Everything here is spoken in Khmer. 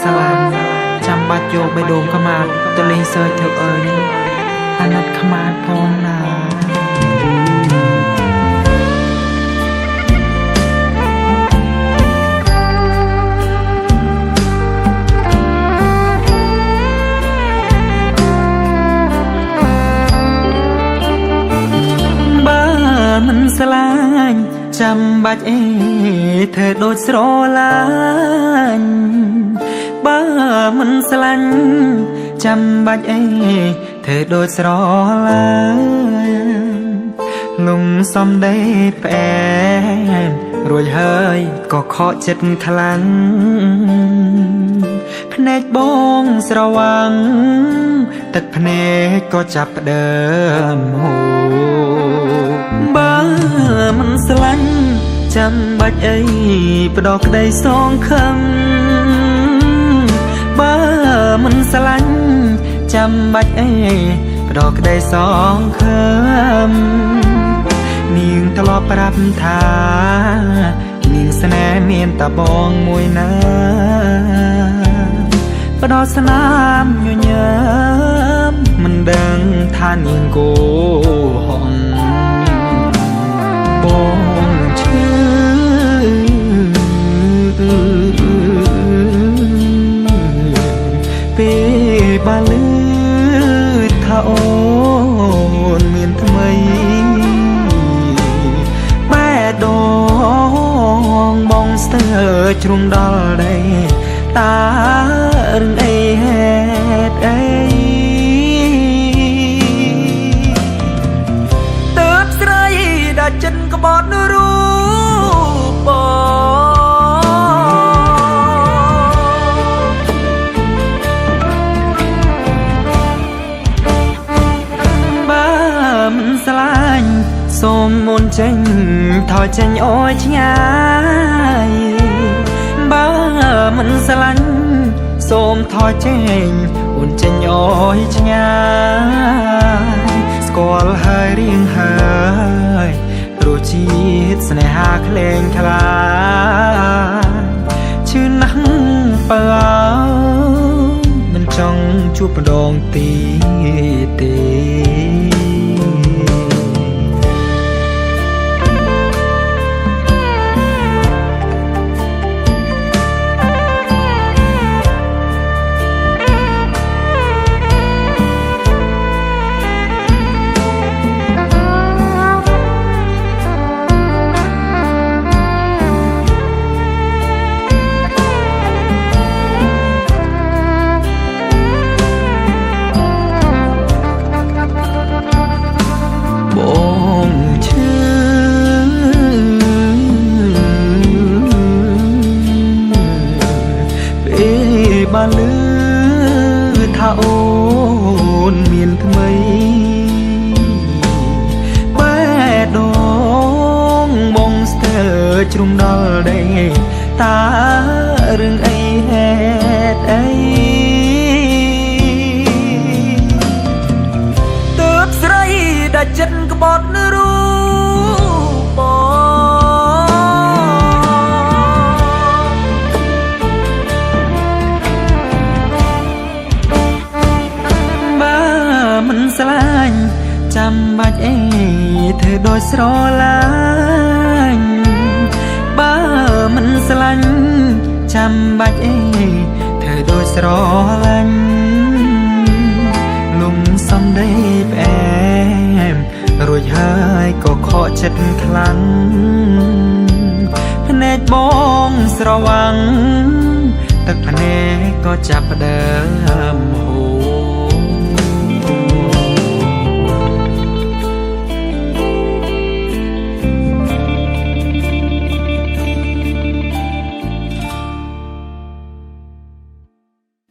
ស្រឡាញ់ចាំបាច់យកបេះដូងខ្មាតទៅលេងសើចធ្វើអើយអាណិតខ្មាតផងណាបើមិនស្រឡាញ់ចាំបាច់អីធ្វើដូចស្រឡាញ់បើមិនស្រឡាញ់ចាំបាច់អីធ្វើដូចស្រឡាញ់លំសំដីផ្អែមរួចហើយក៏ខកចិត្តខ្លាំងភ្នែកបងស្រវាំងទឹកភ្នែកក៏ចាប់ផ្ដើមហូរបើមិនស្រឡាញ់ចាំបាច់អីផ្ដោក្ដីសងខឹងបើមិនស្រឡាញ់ចាំបាច់អីផ្ដោក្ដីសងខឹងនាងធ្លាប់ប្រាប់ថានាងស្នេហ៍មានតែបងមួយណាផ្ដោស្នាមញញឹមមិនដឹងថានាងគោហងបងឈឺពេលបាលឺថាអូនមានថ្មីបែដងបងស្ទើរជ្រុំដល់ដីតារឿងអីហេតុអីទើបស្រីដែលចិនក្បត់រូបបើមិនស្រឡាញ់សូមមុនចេញថយចេញអើយឆ្ងាយបើមិនស្រឡាញ់សូមថយចេញអូនចេញអើយឆ្ងាយស្គាល់ហើយរៀងហើយរសជាតិស្នេហាក្លែងក្លាឈឺណាស់បើមិនចង់ជួបម្ដងទៀតទេបាលឺថាអូនមានថ្មីបែដងបងស្ទើរជ្រុំដល់ដីតារឿងអីហេតុអីទើបស្រីដែលចិត្តក្បត់រូបមិនស្រឡាញ់ចាំបាច់អីធ្វើដូចស្រឡាញ់បើមិនស្រឡាញ់ចាំបាច់អីធ្វើដូចស្រឡាញ់លំសំដីផ្អែមរួចហើយក៏ខកចិត្តខ្លាំងភ្នែកបងស្រវាំងទឹកភ្នែកក៏ចាប់ផ្ដើមហូរ